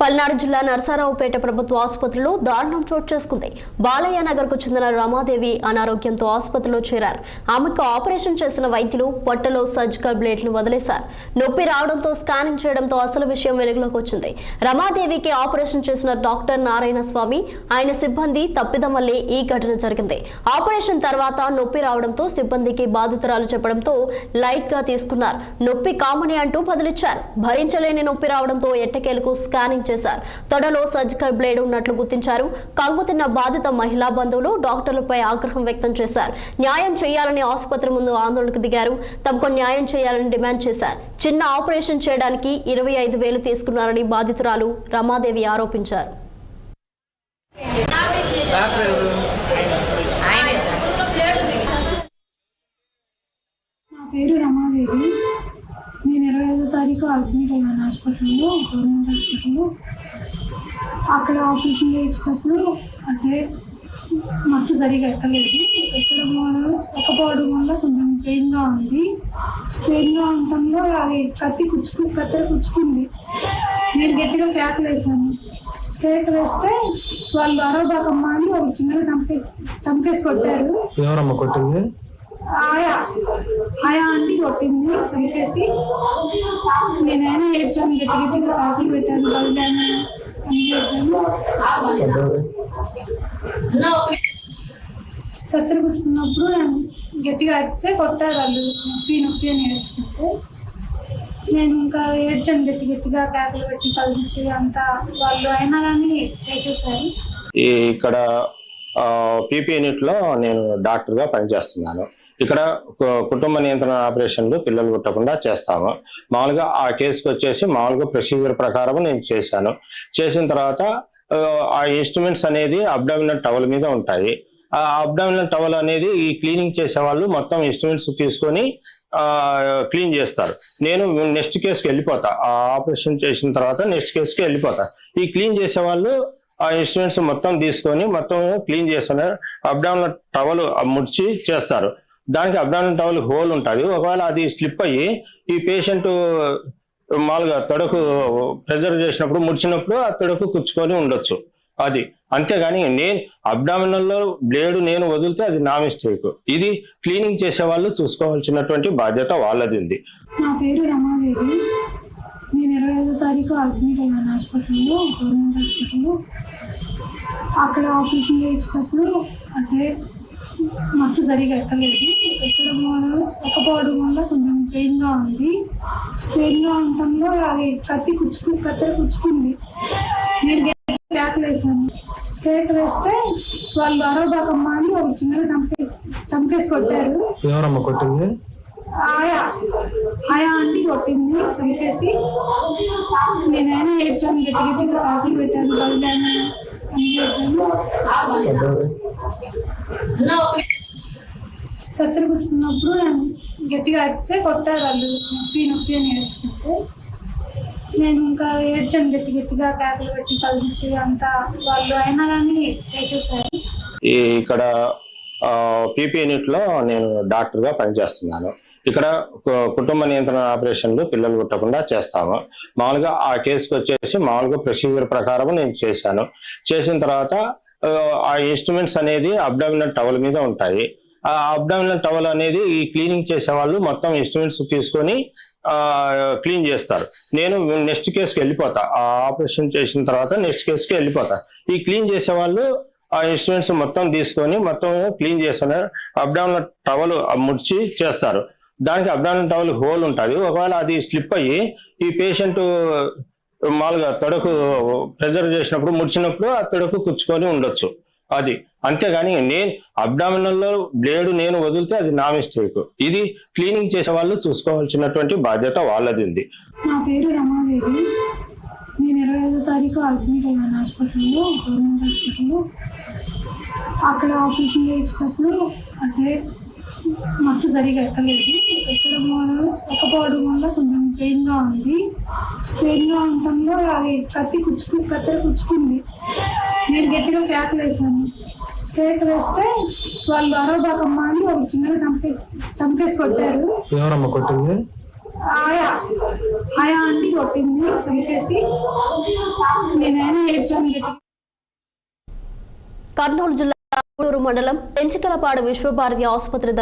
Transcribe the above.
పల్నాడు జిల్లా నరసరావుపేట ప్రభుత్వ ఆసుపత్రిలో దారుణం చోటు చేసుకుంది. బాలయ్య నగర్ కు చెందిన రమాదేవి అనారోగ్యంతో ఆసుపత్రిలో చేరారు. ఆమెకు ఆపరేషన్ చేసిన వైద్యులు పొట్టలో సర్జికల్ బ్లేడ్ను వదిలేశారు. నొప్పి రావడంతో స్కానింగ్ చేయడంతో అసలు విషయం వెలుగులోకి వచ్చింది. రమాదేవికి ఆపరేషన్ చేసిన డాక్టర్ నారాయణ స్వామి ఆయన సిబ్బంది తప్పిదం వల్లే ఈ ఘటన జరిగింది. ఆపరేషన్ తర్వాత నొప్పి రావడంతో సిబ్బందికి బాధితురాలు చెప్పడంతో లైట్ గా తీసుకున్నారు. నొప్పి కామని అంటూ బదిలిచ్చారు. భరించలేని నొప్పి రావడంతో ఎట్టకేలకు స్కానింగ్ చేశారు. తొడలో సర్జికల్ బ్లేడ్ ఉన్నట్లు గుర్తించారు. కంగుతిన్న బాధిత మహిళా బంధువులు డాక్టర్లపై ఆగ్రహం వ్యక్తం చేశారు. న్యాయం చేయాలని ఆసుపత్రి ముందు ఆందోళనకు దిగారు. తమకు న్యాయం చేయాలని డిమాండ్ చేశారు. చిన్న ఆపరేషన్ చేయడానికి 25,000 తీసుకున్నారని బాధితురాలు రమాదేవి ఆరోపించారు. నా పేరు రమాదేవి. నేను 25వ తారీఖు అడ్మిట్ అయ్యాను హాస్పిటల్లో, గవర్నమెంట్ హాస్పిటల్లో. అక్కడ ఆపరేషన్ చేసినప్పుడు అంటే మత్తు సరిగా ఎక్కలేదు. ఎక్కడం వల్ల ఎక్కపోవడం వల్ల కొంచెం పెయిన్గా ఉంది. పెయిన్గా ఉండటంలో అది కత్తెర కుచ్చుకుంది. నేను గట్టిగా కేకలు వేసాను. కేకలు వేస్తే వాళ్ళు అరవబాకమ్మ అని ఒక చిన్నగా చంపేసి కొట్టారు. ఎవరమ్మ కొట్టింది? ఆయా అండి కొట్టింది, చంపేసి. నేనైనా ఏడ్చాను, గట్టిగా కాకులు పెట్టాను, కదిలాను, పని చేశాను. కత్తెర కూర్చుకున్నప్పుడు నేను గట్టిగా ఎత్తే కొట్టారు వాళ్ళు. నొప్పి అని ఏడ్చుకుంటే నేను ఇంకా ఏడ్చాను, గట్టిగా కేకలు పెట్టి కదిలించి అంతా వాళ్ళు అయినా కానీ చేసేసారు. ఇక్కడ పీపీ యూనిట్లో నేను డాక్టర్గా పనిచేస్తున్నాను. ఇక్కడ కుటుంబ నియంత్రణ ఆపరేషన్లు పిల్లలు పుట్టకుండా చేస్తాము. మామూలుగా ఆ కేసుకి వచ్చేసి మామూలుగా ప్రొసీజర్ ప్రకారం నేను చేశాను. చేసిన తర్వాత ఆ ఇన్స్ట్రుమెంట్స్ అనేది అబ్డామినల్ టవల్ మీద ఉంటాయి. ఆ అబ్డామినల్ టవల్ అనేది ఈ క్లీనింగ్ చేసే వాళ్ళు మొత్తం ఇన్స్ట్రుమెంట్స్ తీసుకొని క్లీన్ చేస్తారు. నేను నెక్స్ట్ కేసుకి వెళ్ళిపోతా. ఆ ఆపరేషన్ చేసిన తర్వాత నెక్స్ట్ కేసుకి వెళ్ళిపోతా. ఈ క్లీన్ చేసే వాళ్ళు ఆ ఇన్స్ట్రుమెంట్స్ మొత్తం తీసుకొని మొత్తం క్లీన్ చేస్తున్నారు. అబ్డామినల్ టవల్ ముడిచి చేస్తారు. దానికి అబ్డామినల్ టవల్ హోల్ ఉంటుంది. ఒకవేళ అది స్లిప్ అయ్యి ఈ పేషెంట్ మామూలుగా తొడకు ప్రెజర్ చేసినప్పుడు ముడిచినప్పుడు ఆ తొడకు కుచ్చుకొని ఉండొచ్చు. అది అంతేగాని నేను అబ్డామినల్లో బ్లేడ్ నేను వదిలితే అది నా మిస్టేక్. ఇది క్లీనింగ్ చేసే వాళ్ళు చూసుకోవాల్సినటువంటి బాధ్యత వాళ్ళది ఉంది. నా పేరు రమాదేవి. నేను 25వ తారీఖు అడ్మిట్ అయ్యాను హాస్పిటల్లో, గవర్నమెంట్ హాస్పిటల్లో. అక్కడ ఆపరేషన్ చేసినప్పుడు అంటే మత్తు సరిగా ఎక్కలేదు. ఎక్కపోవడం వల్ల కొంచెం పెయిన్గా ఉంది. పెయిన్గా ఉండటంలో అది కత్తెర కుచ్చుకుంది. నేను కేకలు వేసాను. కేకలు వేస్తే వాళ్ళు అరవబాకమ్మ అని ఒక చిన్నగా చంపేసి కొట్టారు. ఎవరమ్మ కొట్టింది? ఆయా అండి కొట్టింది, చంపేసి. నేనైనా ఏడ్చాను, గట్టిగా కాకులు పెట్టాను, కదిలాను, పని చేశాను. కత్తెర కూర్చుకున్నప్పుడు నేను గట్టిగా ఎత్తే కొట్టారు వాళ్ళు. నొప్పి అని ఏడ్చుకుంటే నేను ఇంకా ఏడ్చాను, గట్టిగా కేకలు పెట్టి కదిలించి అంతా వాళ్ళు అయినా కానీ చేసేసారు. ఇక్కడ పీపీ యూనిట్లో నేను డాక్టర్గా పనిచేస్తున్నాను. ఇక్కడ కుటుంబ నియంత్రణ ఆపరేషన్లు పిల్లలు పుట్టకుండా చేస్తాము. మామూలుగా ఆ కేసుకి వచ్చేసి మామూలుగా ప్రొసీజర్ ప్రకారం నేను చేశాను. చేసిన తర్వాత ఆ ఇన్స్ట్రుమెంట్స్ అనేది అబ్డామినల్ టవల్ మీద ఉంటాయి. ఆ అబ్డామినల్ టవల్ అనేది ఈ క్లీనింగ్ చేసే వాళ్ళు మొత్తం ఇన్స్ట్రుమెంట్స్ తీసుకొని క్లీన్ చేస్తారు. నేను నెక్స్ట్ కేసుకి వెళ్ళిపోతా. ఆ ఆపరేషన్ చేసిన తర్వాత నెక్స్ట్ కేసుకి వెళ్ళిపోతా. ఈ క్లీన్ చేసే వాళ్ళు ఆ ఇన్స్ట్రుమెంట్స్ మొత్తం తీసుకొని మొత్తం క్లీన్ చేస్తున్నారు. అబ్డామినల్ టవల్ ముడిచి చేస్తారు. దానికి అబ్డామినల్ టవల్ హోల్ ఉంటుంది. ఒకవేళ అది స్లిప్ అయ్యి ఈ పేషెంట్ మామూలుగా తొడకు ప్రెజర్ చేసినప్పుడు ముడిచినప్పుడు ఆ తొడకు కుచ్చుకొని ఉండొచ్చు. అది అంతేగాని నేను అబ్డామినల్లో బ్లేడ్ నేను వదిలితే అది నా మిస్టేక్. ఇది క్లీనింగ్ చేసే వాళ్ళు చూసుకోవాల్సినటువంటి బాధ్యత వాళ్ళది ఉంది. నా పేరు రమాదేవి. నేను 25వ తారీఖు అడ్మిట్ అయ్యాను హాస్పిటల్లో, గవర్నమెంట్ హాస్పిటల్లో. అక్కడ ఆపరేషన్ చేసినప్పుడు అంటే మత్తు సరిగా ఎక్కలేదు. ఎక్కపోవడం వల్ల కొంచెం పెయిన్గా ఉంది. పెయిన్గా ఉండటంలో అది కత్తెర కుచ్చుకుంది. నేను గట్టిగా కేకలు వేసాను. కేకలు వేస్తే వాళ్ళు అరవబాకమ్మ అని ఒక చిన్నగా చంపేసి కొట్టారు. ఎవరమ్మ కొట్టింది? ఆయా అండి కొట్టింది, చంపేసి. నేనైనా ఏడ్చాను గట్టిగా. కర్నూలు జిల్లా గూడూరు మండలం పెంచికలపాడు విశ్వభారతి ఆసుపత్రి